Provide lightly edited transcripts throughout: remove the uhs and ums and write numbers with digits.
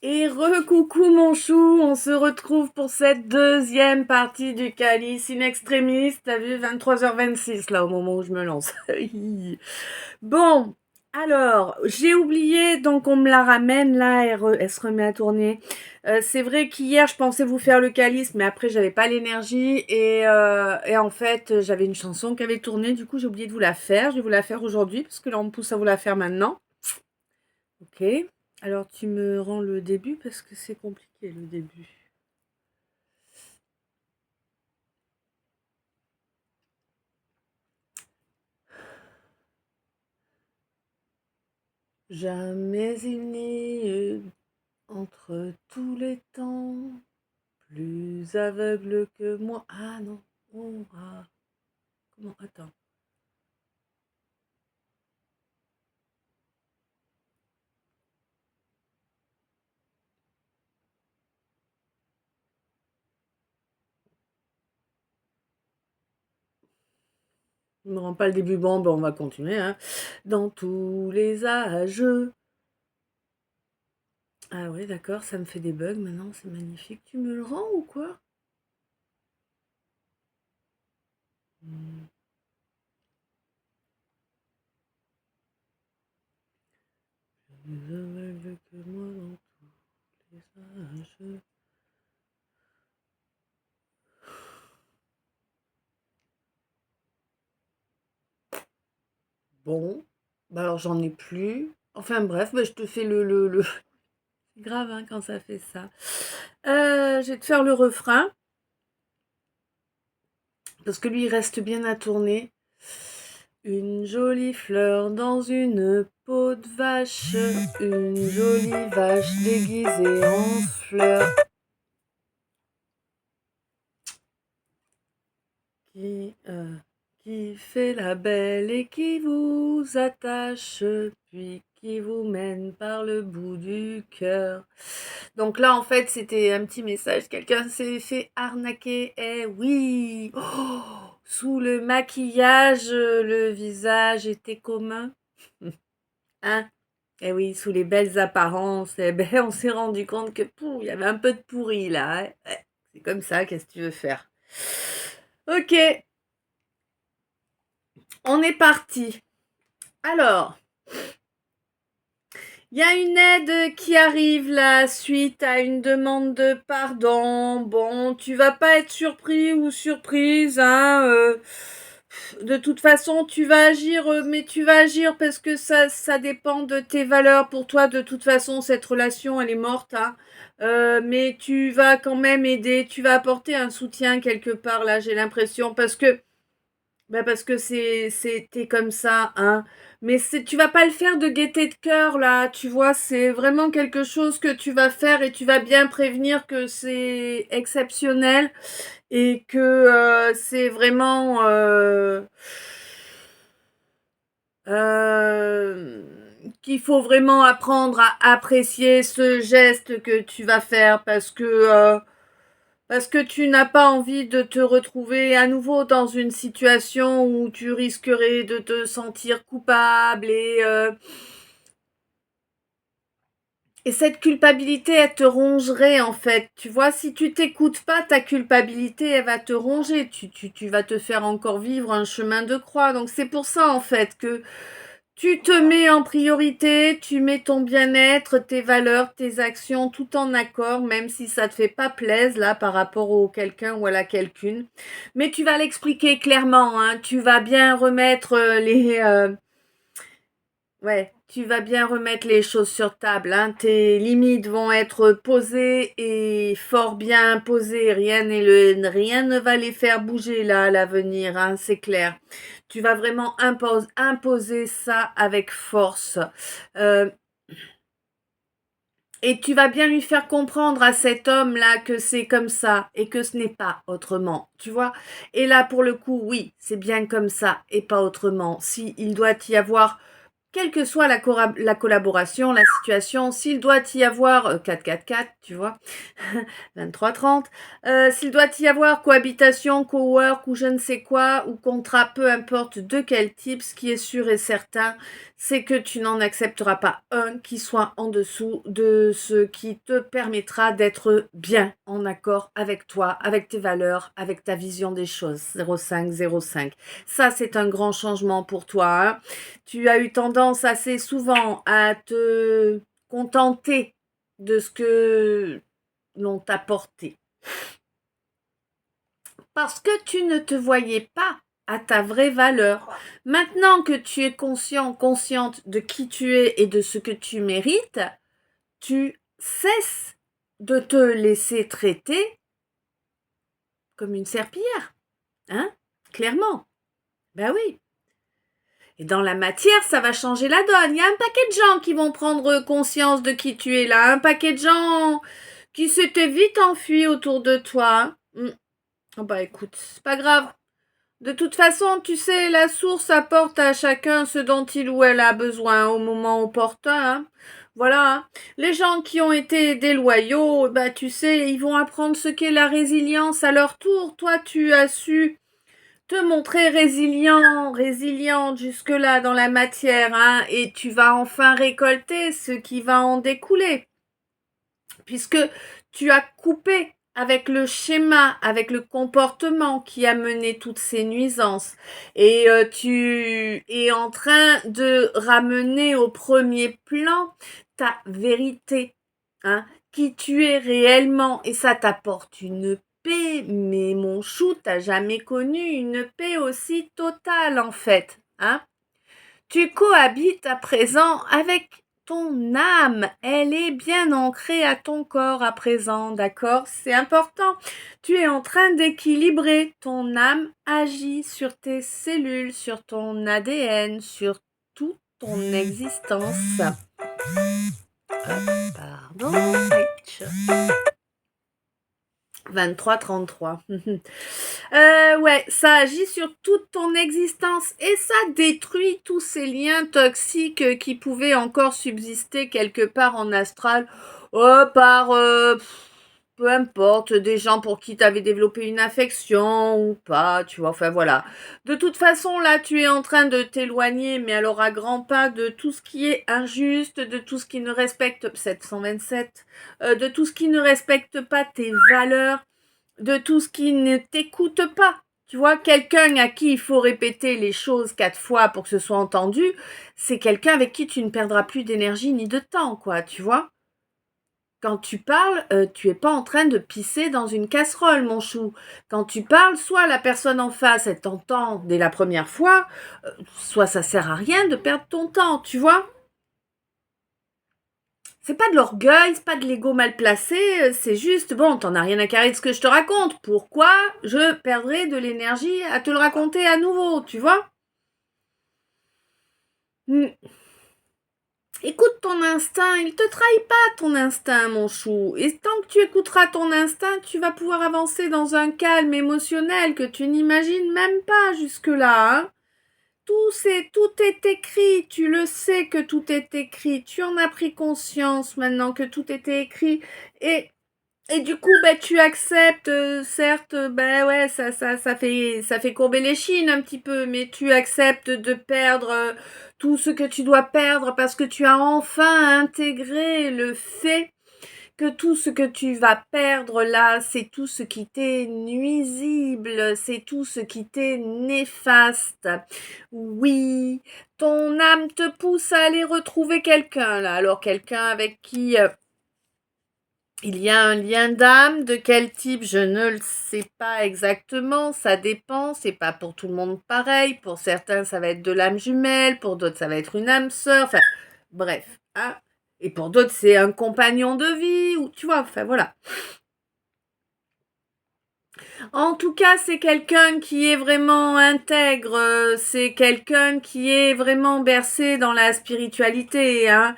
Et recoucou mon chou, on se retrouve pour cette deuxième partie du Calice in Extremis. T'as vu, 23h26 là au moment où je me lance. Bon, alors, j'ai oublié, donc on me la ramène là, elle se remet à tourner. C'est vrai qu'hier je pensais vous faire le Calice, mais après j'avais pas l'énergie et en fait j'avais une chanson qui avait tourné, du coup j'ai oublié de vous la faire. Je vais vous la faire aujourd'hui parce que là on me pousse à vous la faire maintenant. Ok. Alors tu me rends le début parce que c'est compliqué le début. Jamais il n'y eut entre tous les temps plus aveugle que moi. Ah non. Oh, ah. Comment? Attends. Je me rends pas le début. Bon, ben on va continuer. Hein. Dans tous les âges. Ah oui, d'accord, ça me fait des bugs maintenant, c'est magnifique. Tu me le rends ou quoi? Hmm. Plus aveugle que moi dans tous les âges. Bon, bah alors j'en ai plus. Enfin bref, bah je te fais le... C'est grave hein, quand ça fait ça. Je vais te faire le refrain, parce que lui il reste bien à tourner. Une jolie fleur dans une peau de vache, une jolie vache déguisée en fleur. Qui, euh, qui fait la belle et qui vous attache, puis qui vous mène par le bout du cœur. Donc là, en fait, c'était un petit message. Quelqu'un s'est fait arnaquer. Eh oui! Oh, sous le maquillage, le visage était commun. Hein? Eh oui, sous les belles apparences, eh ben, on s'est rendu compte que il y avait un peu de pourri là. Hein. Ouais, c'est comme ça, qu'est-ce que tu veux faire? Ok, on est parti. Alors, il y a une aide qui arrive là suite à une demande de pardon. Bon, tu vas pas être surpris ou surprise, hein. De toute façon, tu vas agir, mais tu vas agir parce que ça dépend de tes valeurs. Pour toi, de toute façon, cette relation, elle est morte, hein. Mais tu vas quand même aider, tu vas apporter un soutien quelque part là, j'ai l'impression, parce que t'es comme ça, hein. Mais tu vas pas le faire de gaieté de cœur, là, tu vois, c'est vraiment quelque chose que tu vas faire et tu vas bien prévenir que c'est exceptionnel et que c'est vraiment euh, qu'il faut vraiment apprendre à apprécier ce geste que tu vas faire parce que tu n'as pas envie de te retrouver à nouveau dans une situation où tu risquerais de te sentir coupable et cette culpabilité, elle te rongerait en fait. Tu vois, si tu t'écoutes pas, ta culpabilité, elle va te ronger. Tu vas te faire encore vivre un chemin de croix. Donc c'est pour ça en fait que tu te mets en priorité, tu mets ton bien-être, tes valeurs, tes actions, tout en accord, même si ça te fait pas plaisir là par rapport au quelqu'un ou à la quelqu'une. Mais tu vas l'expliquer clairement, hein. Tu vas bien remettre ouais, tu vas bien remettre les choses sur table, hein. Tes limites vont être posées et fort bien posées. Rien ne va les faire bouger là à l'avenir, hein, c'est clair. Tu vas vraiment imposer ça avec force. Euh, et tu vas bien lui faire comprendre à cet homme-là que c'est comme ça et que ce n'est pas autrement, tu vois. Et là, pour le coup, oui, c'est bien comme ça et pas autrement. Si il doit y avoir quelle que soit la collaboration, la situation, s'il doit y avoir 4-4-4, tu vois, 23-30, s'il doit y avoir cohabitation, cowork ou je ne sais quoi, ou contrat, peu importe de quel type, ce qui est sûr et certain, c'est que tu n'en accepteras pas un qui soit en dessous de ce qui te permettra d'être bien en accord avec toi, avec tes valeurs, avec ta vision des choses. 0505. Ça, c'est un grand changement pour toi, hein. Tu as eu tendance assez souvent à te contenter de ce que l'on t'a porté. Parce que tu ne te voyais pas à ta vraie valeur. Maintenant que tu es conscient, consciente de qui tu es et de ce que tu mérites, tu cesses de te laisser traiter comme une serpillière. Hein? Clairement. Ben oui. Et dans la matière, ça va changer la donne. Il y a un paquet de gens qui vont prendre conscience de qui tu es là. Un paquet de gens qui s'étaient vite enfuis autour de toi. Oh bah écoute, c'est pas grave. De toute façon, tu sais, la source apporte à chacun ce dont il ou elle a besoin au moment opportun. Hein. Voilà. Hein. Les gens qui ont été déloyaux, bah tu sais, ils vont apprendre ce qu'est la résilience à leur tour. Toi, tu as su te montrer résiliente jusque-là dans la matière, hein, et tu vas enfin récolter ce qui va en découler. Puisque tu as coupé avec le schéma, avec le comportement qui a mené toutes ces nuisances. Et tu es en train de ramener au premier plan ta vérité, hein, qui tu es réellement. Et ça t'apporte une paix, mais mon chou, t'as jamais connu une paix aussi totale en fait, hein. Tu cohabites à présent avec ton âme, elle est bien ancrée à ton corps à présent, d'accord? C'est important. Tu es en train d'équilibrer. Ton âme agit sur tes cellules, sur ton ADN, sur toute ton existence. Pardon. 23-33. Ouais, ça agit sur toute ton existence et ça détruit tous ces liens toxiques qui pouvaient encore subsister quelque part en astral, par peu importe, des gens pour qui tu avais développé une affection ou pas, tu vois, enfin voilà. De toute façon, là, tu es en train de t'éloigner, mais alors à grands pas, de tout ce qui est injuste, de tout ce qui ne respecte, 727, de tout ce qui ne respecte pas tes valeurs, de tout ce qui ne t'écoute pas. Tu vois, quelqu'un à qui il faut répéter les choses 4 fois pour que ce soit entendu, c'est quelqu'un avec qui tu ne perdras plus d'énergie ni de temps, quoi, tu vois. Quand tu parles, tu es pas en train de pisser dans une casserole, mon chou. Quand tu parles, soit la personne en face, elle t'entend dès la première fois, soit ça sert à rien de perdre ton temps, tu vois. C'est pas de l'orgueil, c'est pas de l'ego mal placé, c'est juste, bon, t'en as rien à carrer de ce que je te raconte. Pourquoi je perdrais de l'énergie à te le raconter à nouveau, tu vois? Écoute ton instinct, il te trahit pas ton instinct, mon chou. Et tant que tu écouteras ton instinct, tu vas pouvoir avancer dans un calme émotionnel que tu n'imagines même pas jusque-là, hein. Tout est écrit, tu le sais que tout est écrit, tu en as pris conscience maintenant que tout était écrit et du coup tu acceptes, certes, ouais, ça fait courber les chines un petit peu, mais tu acceptes de perdre tout ce que tu dois perdre parce que tu as enfin intégré le fait que tout ce que tu vas perdre là, c'est tout ce qui t'est nuisible, c'est tout ce qui t'est néfaste. Oui, ton âme te pousse à aller retrouver quelqu'un là, alors quelqu'un avec qui il y a un lien d'âme, de quel type, je ne le sais pas exactement, ça dépend, c'est pas pour tout le monde pareil, pour certains ça va être de l'âme jumelle, pour d'autres ça va être une âme sœur, enfin bref, hein. Et pour d'autres, c'est un compagnon de vie, ou tu vois, enfin voilà. En tout cas, c'est quelqu'un qui est vraiment intègre, c'est quelqu'un qui est vraiment bercé dans la spiritualité, hein.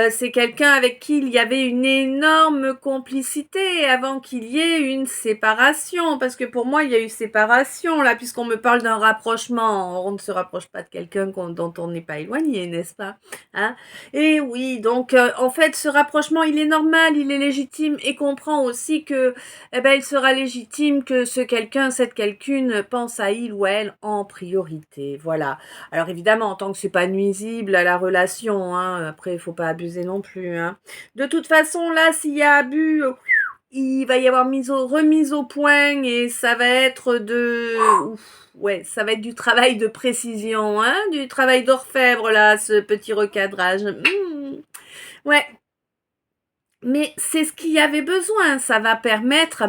C'est quelqu'un avec qui il y avait une énorme complicité avant qu'il y ait une séparation, parce que pour moi, il y a eu séparation, là, puisqu'on me parle d'un rapprochement. On ne se rapproche pas de quelqu'un dont on n'est pas éloigné, n'est-ce pas, hein? Et oui, donc, en fait, ce rapprochement, il est normal, il est légitime, et comprend aussi que, il sera légitime que que ce quelqu'un, cette quelqu'une pense à il ou elle en priorité. Voilà. Alors évidemment, tant que c'est pas nuisible à la relation, hein, après il faut pas abuser non plus, hein. De toute façon, là, s'il y a abus, il va y avoir remise au point et ça va être ouais, ça va être du travail de précision, hein, du travail d'orfèvre là, ce petit recadrage. Ouais, mais c'est ce qu'il y avait besoin. Ça va permettre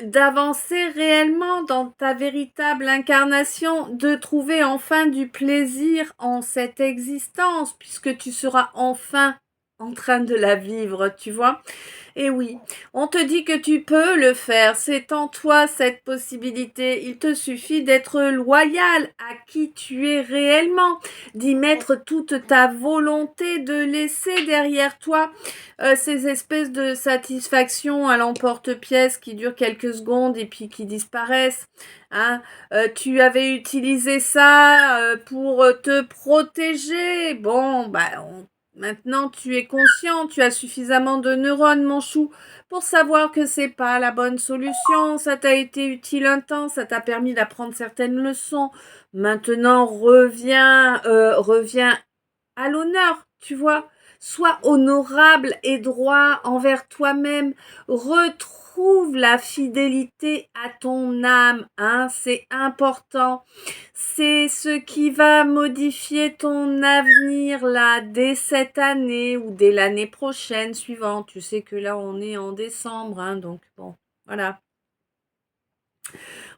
d'avancer réellement dans ta véritable incarnation, de trouver enfin du plaisir en cette existence, puisque tu seras enfin en train de la vivre, tu vois. Et oui, on te dit que tu peux le faire, c'est en toi cette possibilité. Il te suffit d'être loyal à qui tu es réellement, d'y mettre toute ta volonté, de laisser derrière toi ces espèces de satisfaction à l'emporte-pièce qui durent quelques secondes et puis qui disparaissent. Hein. Tu avais utilisé ça pour te protéger. Bon, maintenant, tu es conscient, tu as suffisamment de neurones, mon chou, pour savoir que c'est pas la bonne solution. Ça t'a été utile un temps, ça t'a permis d'apprendre certaines leçons. Maintenant, reviens à l'honneur, tu vois. Sois honorable et droit envers toi-même. Retrouve la fidélité à ton âme, hein, c'est important. C'est ce qui va modifier ton avenir là, dès cette année ou dès l'année prochaine suivante. Tu sais que là, on est en décembre, hein, donc bon, voilà.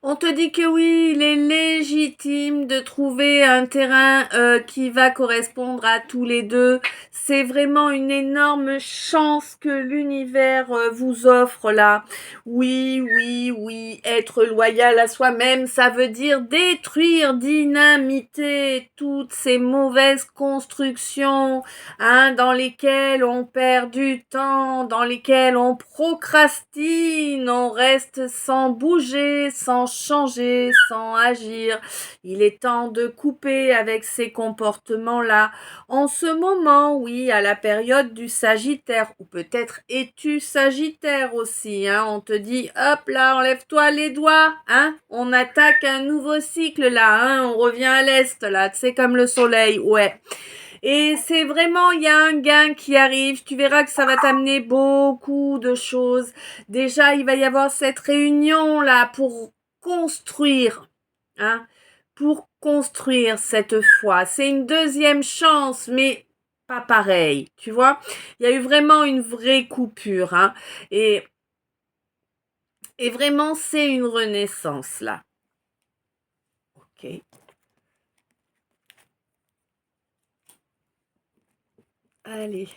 On te dit que oui, il est légitime de trouver un terrain qui va correspondre à tous les deux. C'est vraiment une énorme chance que l'univers vous offre là. Oui, oui, oui, être loyal à soi-même, ça veut dire détruire, dynamiter toutes ces mauvaises constructions, hein, dans lesquelles on perd du temps, dans lesquelles on procrastine, on reste sans bouger, sans changer, sans agir. Il est temps de couper avec ces comportements-là. En ce moment, oui, à la période du Sagittaire, ou peut-être es-tu Sagittaire aussi, hein, on te dit, hop là, enlève-toi les doigts, hein, on attaque un nouveau cycle là, hein, on revient à l'Est là, c'est comme le soleil, ouais. Et c'est vraiment, il y a un gain qui arrive. Tu verras que ça va t'amener beaucoup de choses. Déjà, il va y avoir cette réunion là pour construire, hein, pour construire cette foi. C'est une deuxième chance, mais pas pareil, tu vois. Il y a eu vraiment une vraie coupure, hein, et vraiment c'est une renaissance là. Ok. Allez,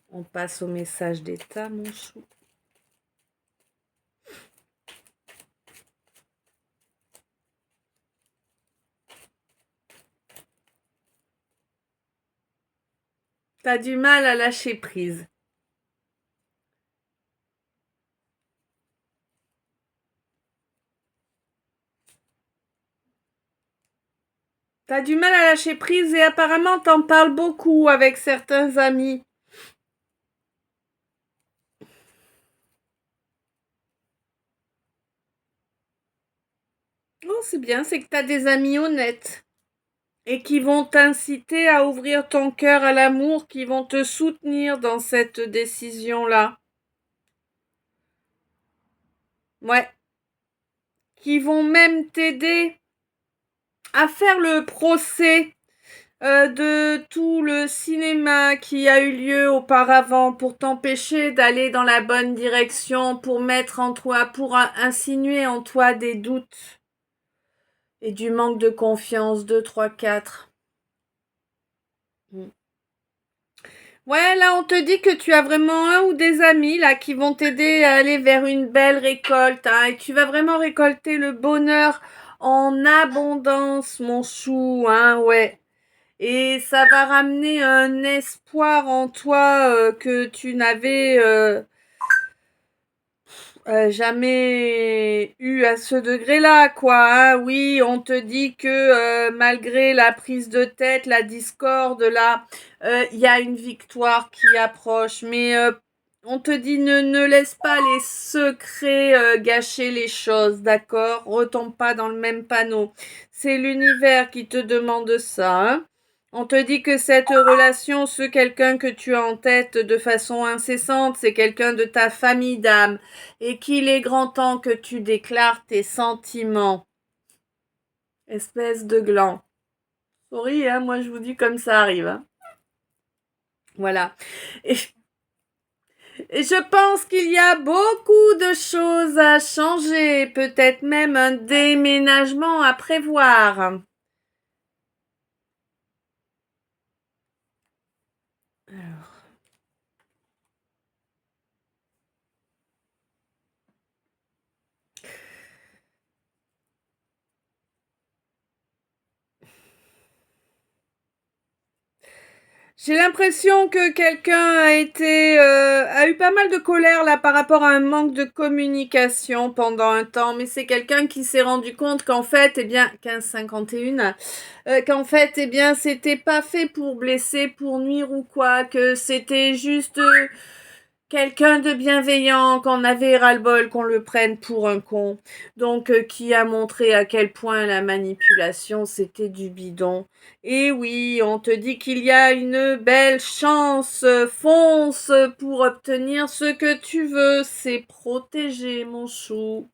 on passe au message d'état, mon chou. T'as du mal à lâcher prise. T'as du mal à lâcher prise et apparemment t'en parles beaucoup avec certains amis. Oh, c'est bien, c'est que t'as des amis honnêtes et qui vont t'inciter à ouvrir ton cœur à l'amour, qui vont te soutenir dans cette décision-là. Ouais. Qui vont même t'aider à faire le procès de tout le cinéma qui a eu lieu auparavant pour t'empêcher d'aller dans la bonne direction, pour mettre en toi, pour insinuer en toi des doutes et du manque de confiance. 2, 3, 4. Ouais, là on te dit que tu as vraiment un ou des amis là qui vont t'aider à aller vers une belle récolte, hein, et tu vas vraiment récolter le bonheur en abondance, mon chou, hein, ouais. Et ça va ramener un espoir en toi que tu n'avais jamais eu à ce degré-là, quoi. Hein. Oui, on te dit que malgré la prise de tête, la discorde, là, il y a une victoire qui approche. Mais On te dit ne laisse pas les secrets gâcher les choses, d'accord? Retombe pas dans le même panneau. C'est l'univers qui te demande ça, hein? On te dit que cette relation, ce quelqu'un que tu as en tête de façon incessante, c'est quelqu'un de ta famille d'âme et qu'il est grand temps que tu déclares tes sentiments. Espèce de gland. Sorry, hein, moi je vous dis comme ça arrive, hein. Voilà. Et je pense qu'il y a beaucoup de choses à changer, peut-être même un déménagement à prévoir. Alors, j'ai l'impression que quelqu'un a eu pas mal de colère là par rapport à un manque de communication pendant un temps, mais c'est quelqu'un qui s'est rendu compte qu'en fait, eh bien, 1551, qu'en fait, eh bien, c'était pas fait pour blesser, pour nuire ou quoi, que c'était juste quelqu'un de bienveillant, qu'on avait ras-le-bol qu'on le prenne pour un con. Donc, qui a montré à quel point la manipulation, c'était du bidon. Et oui, on te dit qu'il y a une belle chance. Fonce pour obtenir ce que tu veux. C'est protégé, mon chou.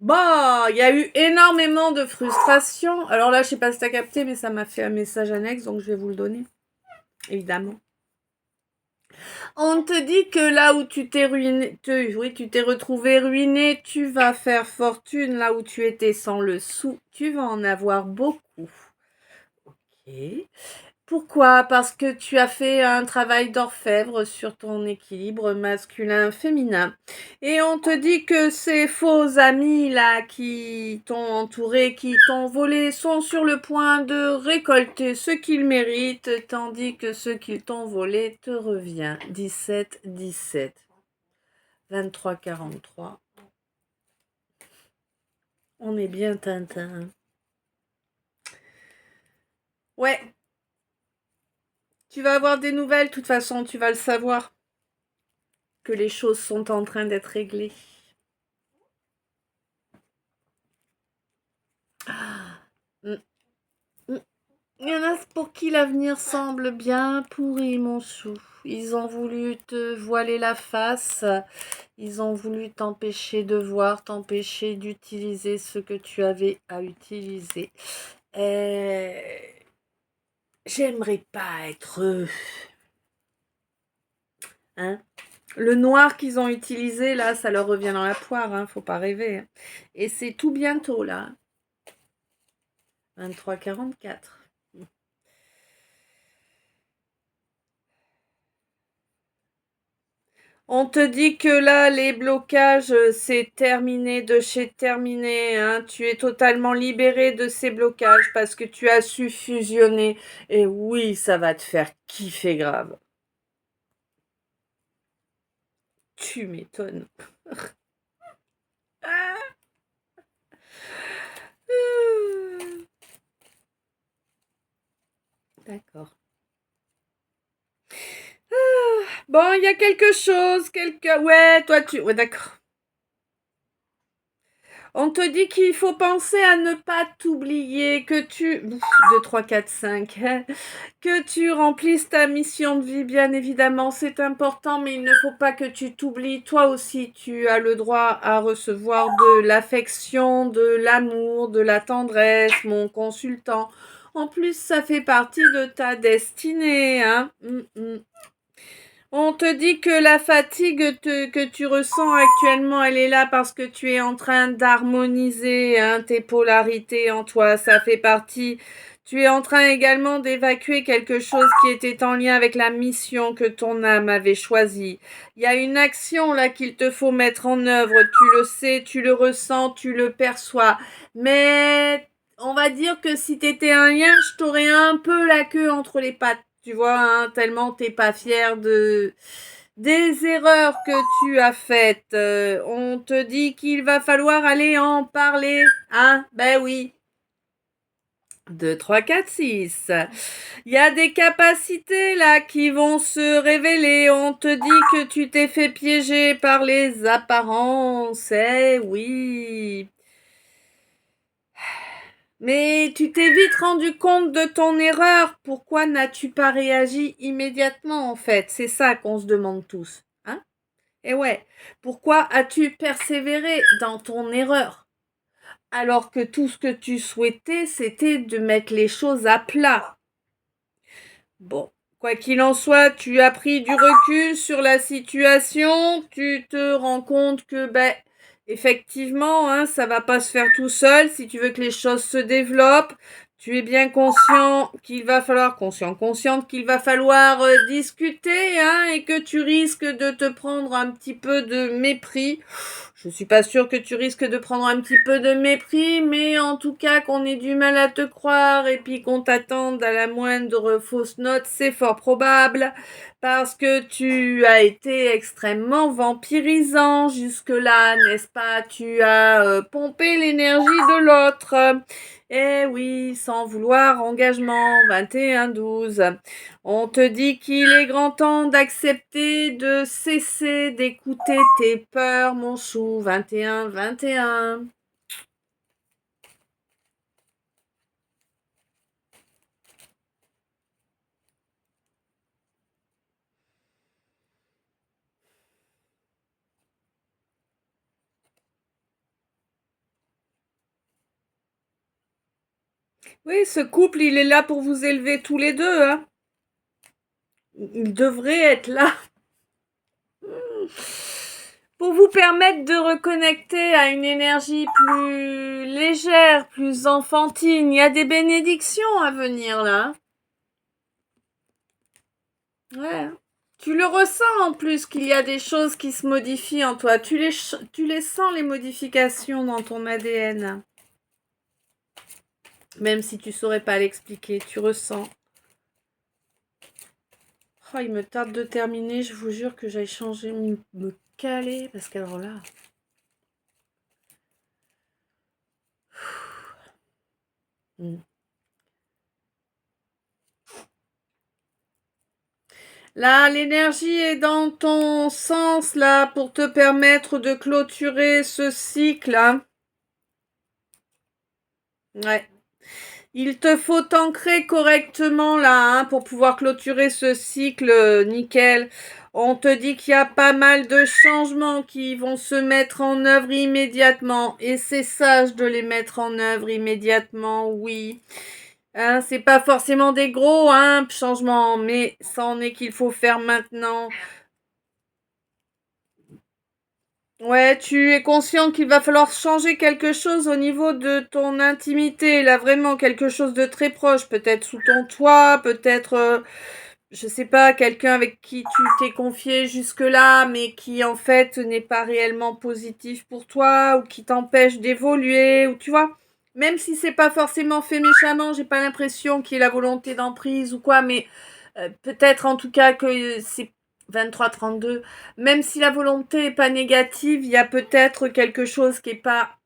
Bon, il y a eu énormément de frustration. Alors là, je sais pas si t'as capté, mais ça m'a fait un message annexe, donc je vais vous le donner, évidemment. On te dit que là où tu t'es ruiné, oui, tu t'es retrouvé ruiné, tu vas faire fortune. Là où tu étais sans le sou, tu vas en avoir beaucoup. Ok. Pourquoi? Parce que tu as fait un travail d'orfèvre sur ton équilibre masculin-féminin. Et on te dit que ces faux amis là qui t'ont entouré, qui t'ont volé, sont sur le point de récolter ce qu'ils méritent, tandis que ce qu'ils t'ont volé te revient. 17-17. 23-43. On est bien Tintin. Ouais. Tu vas avoir des nouvelles, de toute façon, tu vas le savoir. Que les choses sont en train d'être réglées. Ah. Mm, mm. Il y en a pour qui l'avenir semble bien pourri, mon chou. Ils ont voulu te voiler la face. Ils ont voulu t'empêcher de voir, t'empêcher d'utiliser ce que tu avais à utiliser. J'aimerais pas être eux. Hein? Le noir qu'ils ont utilisé, là, ça leur revient dans la poire, hein, faut pas rêver. Hein. Et c'est tout bientôt, là. 23-44. On te dit que là, les blocages, c'est terminé de chez terminé. Hein. Tu es totalement libéré de ces blocages parce que tu as su fusionner. Et oui, ça va te faire kiffer grave. Tu m'étonnes. D'accord. Bon, il y a quelque chose, Ouais, toi, Ouais, d'accord. On te dit qu'il faut penser à ne pas t'oublier, que tu... 2, 3, 4, 5. Que tu remplisses ta mission de vie, bien évidemment, c'est important, mais il ne faut pas que tu t'oublies. Toi aussi, tu as le droit à recevoir de l'affection, de l'amour, de la tendresse, mon consultant. En plus, ça fait partie de ta destinée, hein. On te dit que la fatigue que tu ressens actuellement, elle est là parce que tu es en train d'harmoniser, hein, tes polarités en toi. Ça fait partie. Tu es en train également d'évacuer quelque chose qui était en lien avec la mission que ton âme avait choisie. Il y a une action là qu'il te faut mettre en œuvre. Tu le sais, tu le ressens, tu le perçois. Mais on va dire que si t'étais un lien, je t'aurais un peu la queue entre les pattes, tu vois, hein, tellement t'es pas fier des erreurs que tu as faites. On te dit qu'il va falloir aller en parler, hein? Ben oui. 2, 3, 4, 6. Il y a des capacités là qui vont se révéler. On te dit que tu t'es fait piéger par les apparences. Eh oui. Mais tu t'es vite rendu compte de ton erreur. Pourquoi n'as-tu pas réagi immédiatement en fait? C'est ça qu'on se demande tous. Hein? Et ouais. Pourquoi as-tu persévéré dans ton erreur? Alors que tout ce que tu souhaitais, c'était de mettre les choses à plat. Bon, quoi qu'il en soit, tu as pris du recul sur la situation, tu te rends compte que, effectivement, hein, ça va pas se faire tout seul. Si tu veux que les choses se développent, tu es bien consciente qu'il va falloir discuter, hein, et que tu risques de te prendre un petit peu de mépris. Je suis pas sûre que tu risques de prendre un petit peu de mépris, mais en tout cas qu'on ait du mal à te croire et puis qu'on t'attende à la moindre fausse note, c'est fort probable parce que tu as été extrêmement vampirisant jusque-là, n'est-ce pas? Tu as pompé l'énergie de l'autre. Eh oui, sans vouloir engagement, 21-12. On te dit qu'il est grand temps d'accepter de cesser d'écouter tes peurs, mon chou, 21-21. Oui, ce couple, il est là pour vous élever tous les deux, hein. Il devrait être là pour vous permettre de reconnecter à une énergie plus légère, plus enfantine. Il y a des bénédictions à venir là. Ouais. Tu le ressens en plus qu'il y a des choses qui se modifient en toi. Tu les sens les modifications dans ton ADN. Même si tu saurais pas l'expliquer, tu ressens. Oh, il me tarde de terminer, je vous jure que j'aille changer, me caler, parce qu'alors là... Là, l'énergie est dans ton sens, là, pour te permettre de clôturer ce cycle, hein. Ouais. Il te faut t'ancrer correctement, là, hein, pour pouvoir clôturer ce cycle nickel. On te dit qu'il y a pas mal de changements qui vont se mettre en œuvre immédiatement. Et c'est sage de les mettre en œuvre immédiatement, oui. Hein, c'est pas forcément des gros changements, mais ça en est qu'il faut faire maintenant. Ouais, tu es conscient qu'il va falloir changer quelque chose au niveau de ton intimité, là vraiment quelque chose de très proche, peut-être sous ton toit, peut-être, je sais pas, quelqu'un avec qui tu t'es confié jusque-là, mais qui en fait n'est pas réellement positif pour toi, ou qui t'empêche d'évoluer, ou tu vois, même si c'est pas forcément fait méchamment, j'ai pas l'impression qu'il y ait la volonté d'emprise ou quoi, mais peut-être en tout cas que c'est 23-32, même si la volonté est pas négative, il y a peut-être quelque chose qui est pas,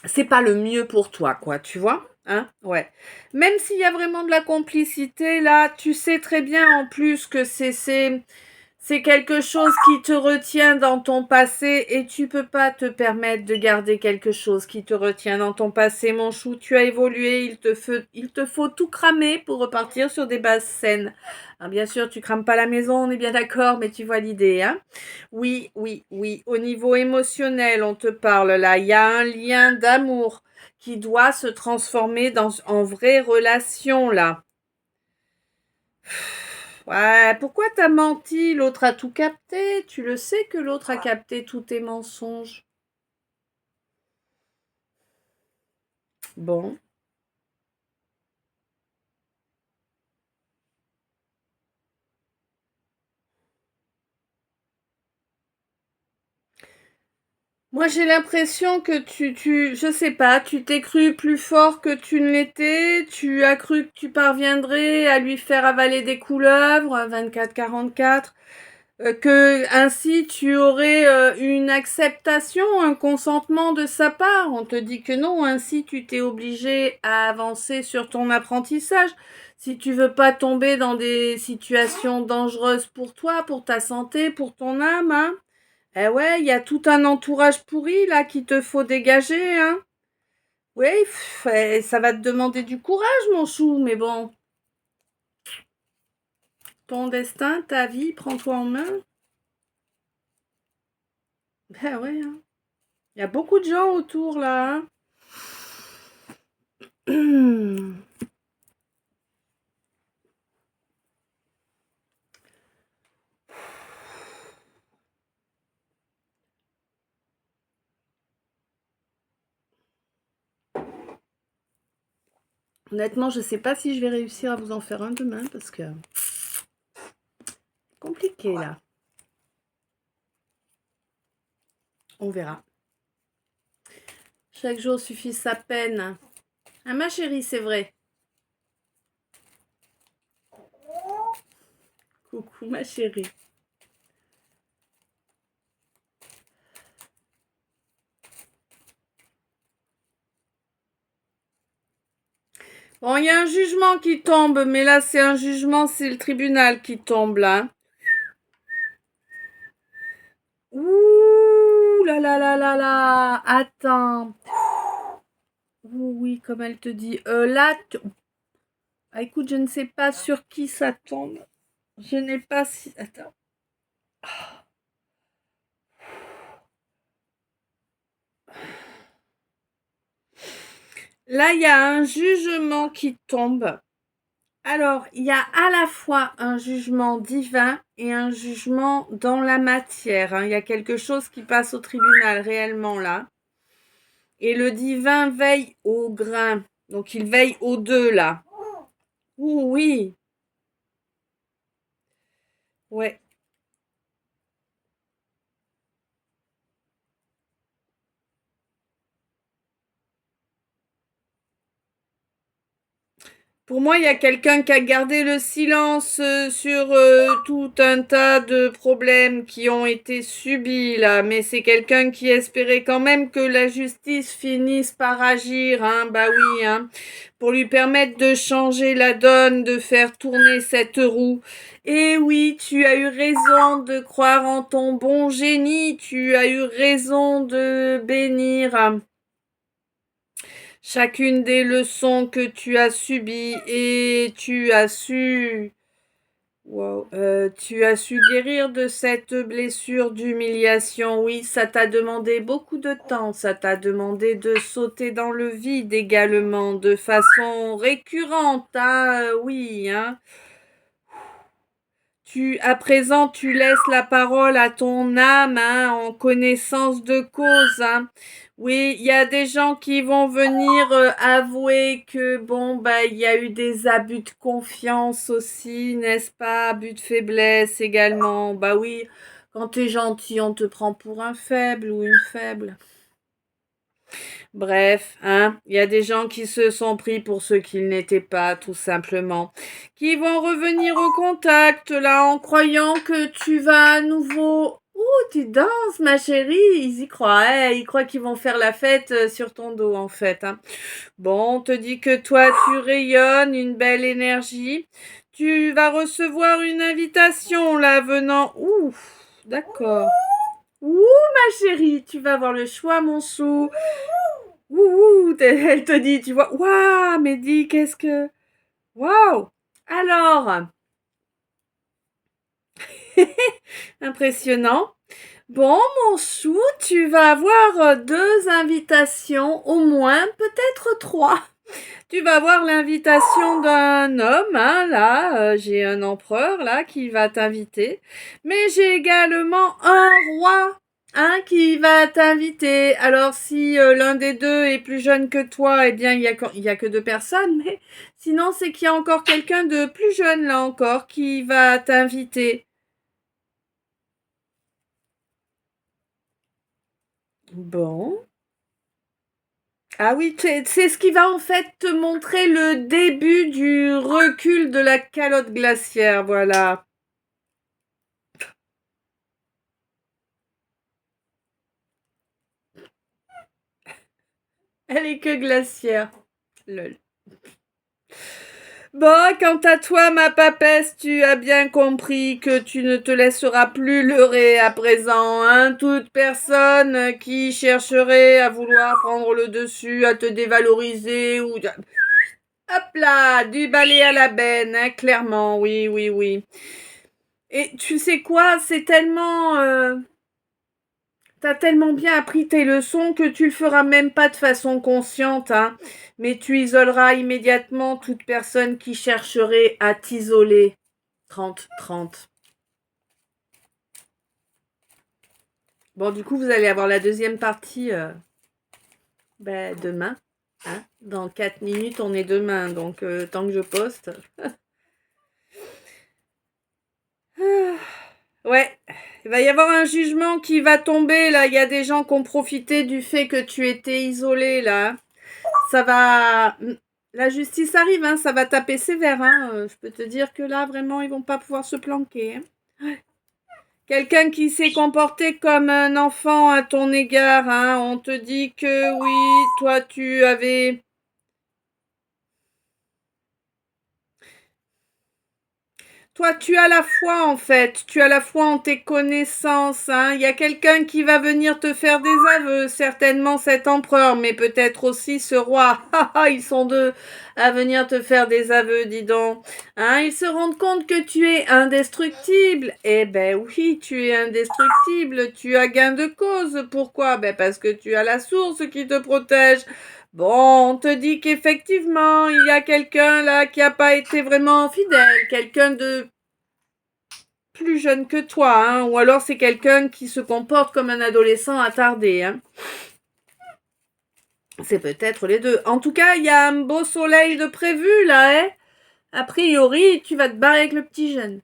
c'est pas le mieux pour toi, quoi, tu vois, hein, ouais. Même s'il y a vraiment de la complicité, là, tu sais très bien en plus que c'est quelque chose qui te retient dans ton passé et tu peux pas te permettre de garder quelque chose qui te retient dans ton passé, mon chou. Tu as évolué, il te faut tout cramer pour repartir sur des bases saines. Alors bien sûr, tu crames pas la maison, on est bien d'accord, mais tu vois l'idée, hein? Oui, oui, oui. Au niveau émotionnel, on te parle là. Il y a un lien d'amour qui doit se transformer en vraie relation là. Ouais, pourquoi t'as menti? L'autre a tout capté. Tu le sais que l'autre a capté tous tes mensonges. Bon. Moi, j'ai l'impression que je sais pas, tu t'es cru plus fort que tu ne l'étais, tu as cru que tu parviendrais à lui faire avaler des couleuvres, 24-44, que ainsi tu aurais une acceptation, un consentement de sa part. On te dit que non, ainsi tu t'es obligé à avancer sur ton apprentissage. Si tu veux pas tomber dans des situations dangereuses pour toi, pour ta santé, pour ton âme, hein. Eh ouais, il y a tout un entourage pourri là qu'il te faut dégager, hein. Oui, ça va te demander du courage, mon chou, mais bon, ton destin, ta vie, prends-toi en main. Ben ouais, hein. Il y a beaucoup de gens autour là, hein. Honnêtement, je sais pas si je vais réussir à vous en faire un demain parce que c'est compliqué là. On verra. Chaque jour suffit sa peine. Ah ma chérie, c'est vrai. Coucou ma chérie. Bon, il y a un jugement qui tombe, mais là c'est un jugement, c'est le tribunal qui tombe là. Ouh là là là là là. Attends. Ouh, oui, comme elle te dit. Là, ah, écoute, je ne sais pas sur qui ça tombe. Je n'ai pas si. Attends. Là, il y a un jugement qui tombe. Alors, il y a à la fois un jugement divin et un jugement dans la matière, hein. Il y a quelque chose qui passe au tribunal réellement là. Et le divin veille au grain. Donc, il veille aux deux là. Ouh, oui. Ouais. Pour moi, il y a quelqu'un qui a gardé le silence sur tout un tas de problèmes qui ont été subis là, mais c'est quelqu'un qui espérait quand même que la justice finisse par agir, hein, bah oui, hein, pour lui permettre de changer la donne, de faire tourner cette roue. Et oui, tu as eu raison de croire en ton bon génie, tu as eu raison de bénir chacune des leçons que tu as subies et tu as su guérir de cette blessure d'humiliation. Oui, ça t'a demandé beaucoup de temps, ça t'a demandé de sauter dans le vide également, de façon récurrente, hein, oui, hein. À présent, tu laisses la parole à ton âme, hein, en connaissance de cause, hein. Oui, il y a des gens qui vont venir avouer que bon, bah, il y a eu des abus de confiance aussi, n'est-ce pas? Abus de faiblesse également. Bah oui, quand t'es gentil, on te prend pour un faible ou une faible. Bref, hein, il y a des gens qui se sont pris pour ce qu'ils n'étaient pas, tout simplement, qui vont revenir au contact, là, en croyant que tu vas à nouveau. Ouh, tu danses, ma chérie. Ils y croient, hein, ils croient qu'ils vont faire la fête sur ton dos, en fait, hein. Bon, on te dit que toi, tu rayonnes, une belle énergie. Tu vas recevoir une invitation, là, venant. Ouh, d'accord. Ouh, ma chérie, tu vas avoir le choix, mon chou. Ouh, elle te dit, tu vois, waouh, mais dis, qu'est-ce que... Waouh. Alors, impressionnant. Bon, mon chou, tu vas avoir deux invitations, au moins, peut-être trois. Tu vas avoir l'invitation d'un homme, hein, là, j'ai un empereur, là, qui va t'inviter. Mais j'ai également un roi, hein, qui va t'inviter. Alors, si l'un des deux est plus jeune que toi, eh bien, il y a que deux personnes. Mais sinon, c'est qu'il y a encore quelqu'un de plus jeune, là encore, qui va t'inviter. Bon. Ah oui, c'est ce qui va en fait te montrer le début du recul de la calotte glaciaire, voilà. Elle est que glaciaire. Lol. Bon, quant à toi, ma papesse, tu as bien compris que tu ne te laisseras plus leurrer à présent, hein. Toute personne qui chercherait à vouloir prendre le dessus, à te dévaloriser ou... Hop là, du balai à la benne, hein, clairement, oui, oui, oui. Et tu sais quoi, c'est tellement... T'as tellement bien appris tes leçons que tu le feras même pas de façon consciente, hein. Mais tu isoleras immédiatement toute personne qui chercherait à t'isoler. 30-30. Bon, du coup, vous allez avoir la deuxième partie demain. Hein. Dans 4 minutes, on est demain. Donc, tant que je poste. Ouais, il va y avoir un jugement qui va tomber. Là, il y a des gens qui ont profité du fait que tu étais isolé, là. Ça va... La justice arrive, hein, ça va taper sévère. Hein. Je peux te dire que là, vraiment, ils vont pas pouvoir se planquer. Hein. Quelqu'un qui s'est comporté comme un enfant à ton égard, hein. On te dit que oui, toi tu avais... Toi tu as la foi en fait, tu as la foi en tes connaissances, hein. Il y a quelqu'un qui va venir te faire des aveux, certainement cet empereur, mais peut-être aussi ce roi. Ils sont deux à venir te faire des aveux, dis donc. Hein, ils se rendent compte que tu es indestructible. Eh ben oui, tu es indestructible, tu as gain de cause. Pourquoi? Ben parce que tu as la source qui te protège. Bon, on te dit qu'effectivement, il y a quelqu'un là qui n'a pas été vraiment fidèle, quelqu'un de plus jeune que toi, hein, ou alors c'est quelqu'un qui se comporte comme un adolescent attardé. Hein. C'est peut-être les deux. En tout cas, il y a un beau soleil de prévu là, hein. A priori, tu vas te barrer avec le petit jeune.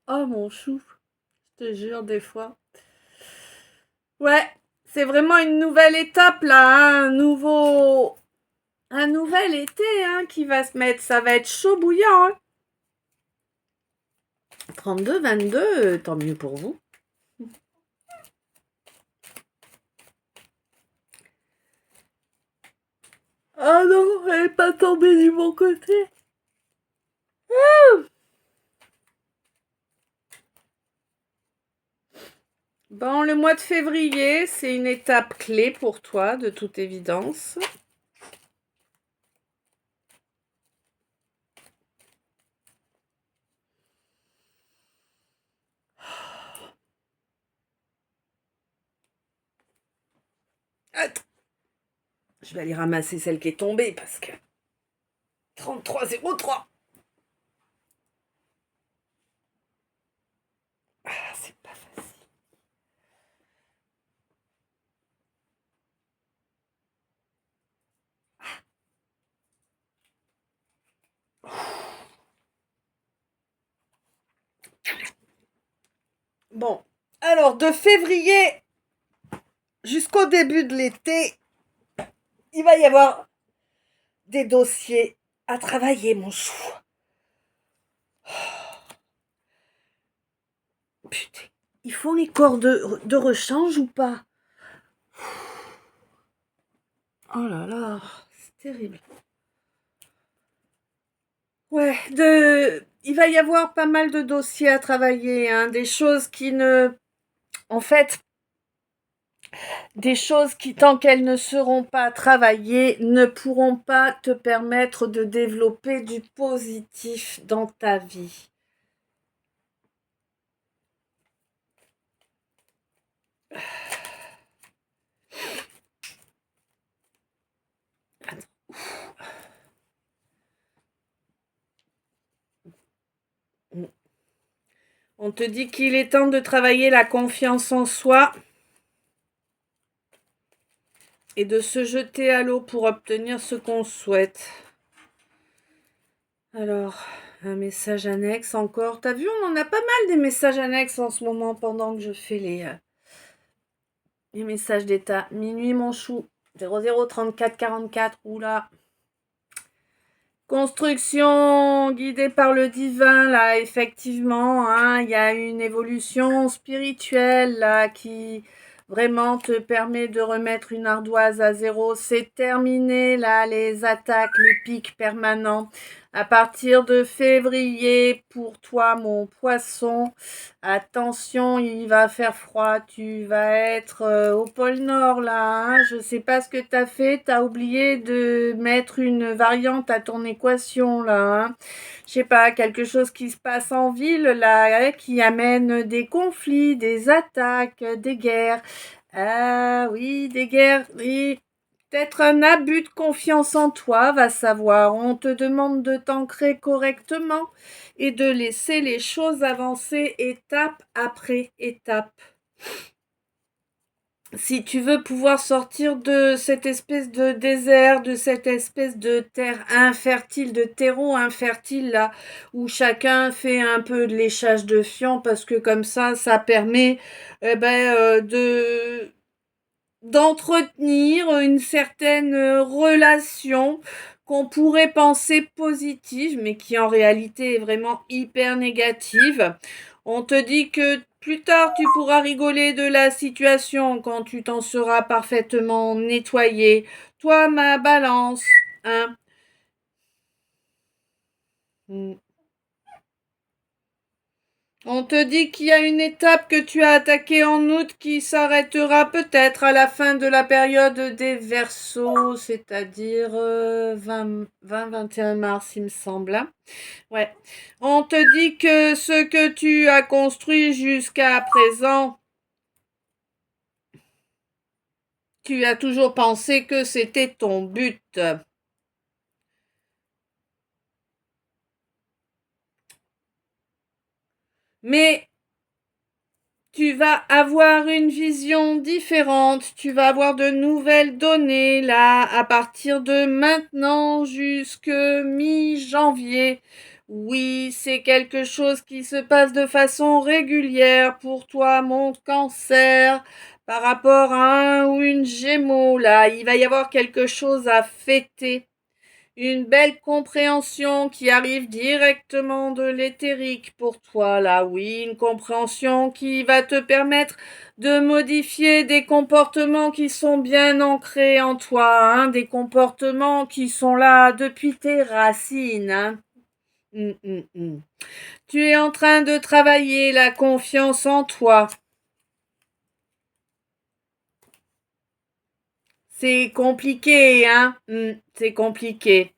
Oh mon chou, je te jure des fois. Ouais, c'est vraiment une nouvelle étape là, hein, un nouvel été hein, qui va se mettre. Ça va être chaud bouillant. Hein. 32, 22, tant mieux pour vous. Ah non, elle n'est pas tombée du bon côté. Bon, le mois de février, c'est une étape clé pour toi, de toute évidence. Attends. Je vais aller ramasser celle qui est tombée parce que 33,03. Ah, c'est pas facile. Bon, alors de février jusqu'au début de l'été, il va y avoir des dossiers à travailler, mon chou. Putain, ils font les corps de rechange ou pas? Oh là là, c'est terrible. Ouais, il va y avoir pas mal de dossiers à travailler, hein, des choses qui ne... En fait, des choses qui, tant qu'elles ne seront pas travaillées, ne pourront pas te permettre de développer du positif dans ta vie. On te dit qu'il est temps de travailler la confiance en soi et de se jeter à l'eau pour obtenir ce qu'on souhaite. Alors, Un message annexe encore. T'as vu, on en a pas mal des messages annexes en ce moment pendant que je fais les messages d'état. Minuit mon chou. 003444. Oula. Construction guidée par le divin, là, effectivement, hein, il y a une évolution spirituelle, là, qui vraiment te permet de remettre une ardoise à zéro. C'est terminé, là, les attaques, les pics permanents. À partir de février, pour toi, mon poisson, attention, il va faire froid, tu vas être au pôle Nord là, hein. Je sais pas ce que t'as fait, t'as oublié de mettre une variante à ton équation là, hein. Je sais pas, quelque chose qui se passe en ville là, hein, qui amène des conflits, des attaques, des guerres. Ah oui, des guerres, oui. Peut-être un abus de confiance en toi, va savoir. On te demande de t'ancrer correctement et de laisser les choses avancer étape après étape. Si tu veux pouvoir sortir de cette espèce de désert, de cette espèce de terre infertile, de terreau infertile là, où chacun fait un peu de léchage de fion, parce que comme ça permet d'entretenir une certaine relation qu'on pourrait penser positive, mais qui en réalité est vraiment hyper négative. On te dit que plus tard tu pourras rigoler de la situation quand tu t'en seras parfaitement nettoyé. Toi, ma balance, hein. On te dit qu'il y a une étape que tu as attaquée en août qui s'arrêtera peut-être à la fin de la période des Verseaux, c'est-à-dire 20-21 mars, il me semble, hein. Ouais. On te dit que ce que tu as construit jusqu'à présent, tu as toujours pensé que c'était ton but. Mais tu vas avoir une vision différente, tu vas avoir de nouvelles données là à partir de maintenant jusque mi-janvier. Oui, c'est quelque chose qui se passe de façon régulière pour toi, mon cancer, par rapport à un ou une gémeaux là. Il va y avoir quelque chose à fêter. Une belle compréhension qui arrive directement de l'éthérique pour toi, là, oui, une compréhension qui va te permettre de modifier des comportements qui sont bien ancrés en toi, hein, des comportements qui sont là depuis tes racines, hein. Tu es en train de travailler la confiance en toi. C'est compliqué, hein, c'est compliqué.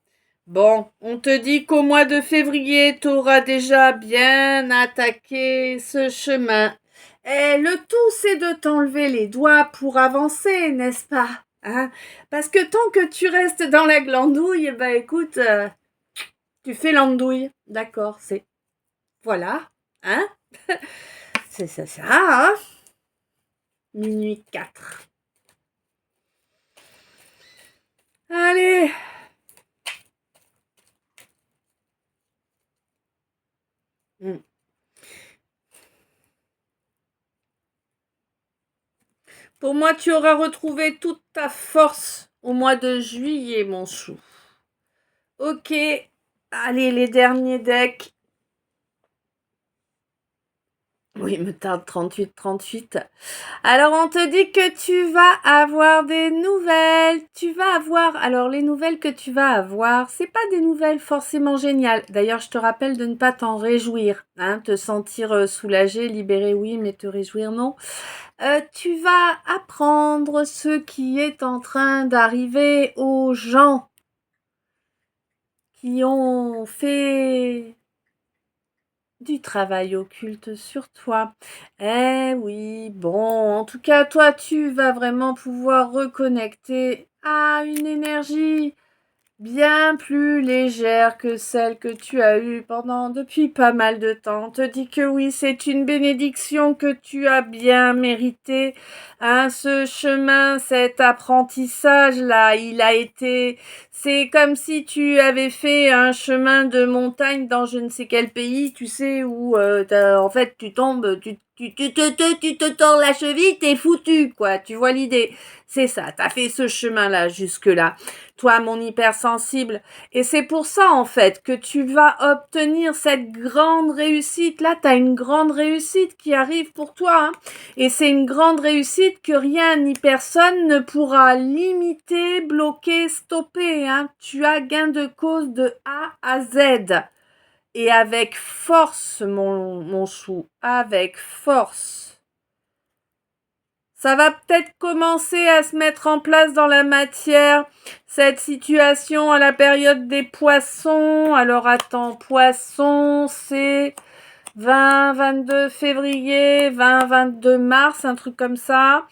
Bon, on te dit qu'au mois de février, tu auras déjà bien attaqué ce chemin. Et le tout, c'est de t'enlever les doigts pour avancer, n'est-ce pas? Hein? Parce que tant que tu restes dans la glandouille, écoute, tu fais l'andouille. D'accord, c'est... Voilà, hein? C'est ça, hein? Minuit 4. Allez! Pour moi, tu auras retrouvé toute ta force au mois de juillet, mon chou. Ok, allez, les derniers decks. Oui, il me tarde 38. Alors, on te dit que tu vas avoir des nouvelles. Tu vas avoir... Alors, les nouvelles que tu vas avoir, c'est pas des nouvelles forcément géniales. D'ailleurs, je te rappelle de ne pas t'en réjouir. Hein, te sentir soulagé, libéré, oui, mais te réjouir, non. Tu vas apprendre ce qui est en train d'arriver aux gens qui ont fait du travail occulte sur toi. Eh oui, bon, en tout cas, toi, tu vas vraiment pouvoir reconnecter à une énergie bien plus légère que celle que tu as eue depuis pas mal de temps. On te dit que oui, c'est une bénédiction que tu as bien mérité. Hein, ce chemin, cet apprentissage-là, c'est comme si tu avais fait un chemin de montagne dans je ne sais quel pays, tu sais, où en fait tu tombes, tu te tords la cheville, t'es foutu, quoi. Tu vois l'idée? C'est ça, t'as fait ce chemin-là jusque-là. Toi, mon hypersensible. Et c'est pour ça, en fait, que tu vas obtenir cette grande réussite. Là, tu as une grande réussite qui arrive pour toi. Hein. Et c'est une grande réussite que rien ni personne ne pourra limiter, bloquer, stopper. Hein. Tu as gain de cause de A à Z. Et avec force, mon chou. Avec force. Ça va peut-être commencer à se mettre en place dans la matière, cette situation à la période des poissons. Alors attends, poissons, c'est 20-22 février, 20-22 mars, un truc comme ça.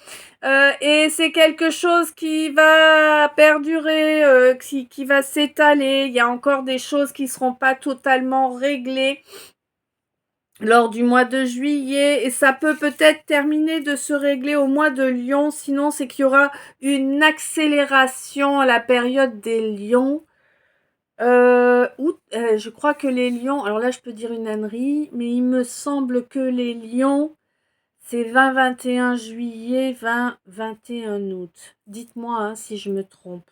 Et c'est quelque chose qui va perdurer, qui va s'étaler. Il y a encore des choses qui ne seront pas totalement réglées lors du mois de juillet, et ça peut peut-être terminer de se régler au mois de Lion, sinon c'est qu'il y aura une accélération à la période des Lions. Je crois que les Lions, alors là je peux dire une ânerie, mais il me semble que les Lions, c'est 20-21 juillet, 20-21 août. Dites-moi hein, si je me trompe.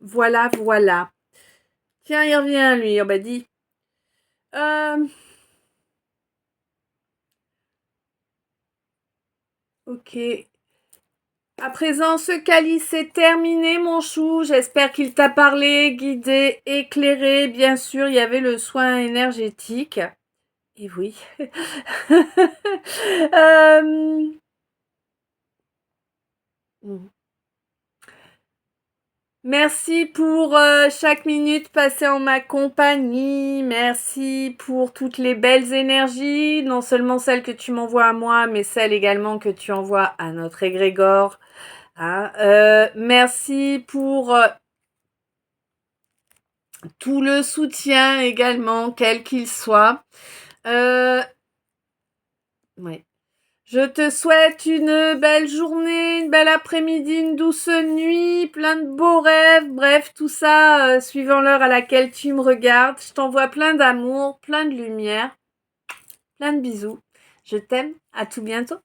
Voilà, voilà. Tiens, il revient lui, on m'a dit. Ok. À présent, ce calice est terminé, mon chou. J'espère qu'il t'a parlé, guidé, éclairé. Bien sûr, il y avait le soin énergétique. Et oui. euh... Merci pour chaque minute passée en ma compagnie. Merci pour toutes les belles énergies, non seulement celles que tu m'envoies à moi, mais celles également que tu envoies à notre égrégore. Hein. Merci pour tout le soutien également, quel qu'il soit. Ouais. Je te souhaite une belle journée, une belle après-midi, une douce nuit, plein de beaux rêves, bref, tout ça suivant l'heure à laquelle tu me regardes. Je t'envoie plein d'amour, plein de lumière, plein de bisous. Je t'aime, à tout bientôt.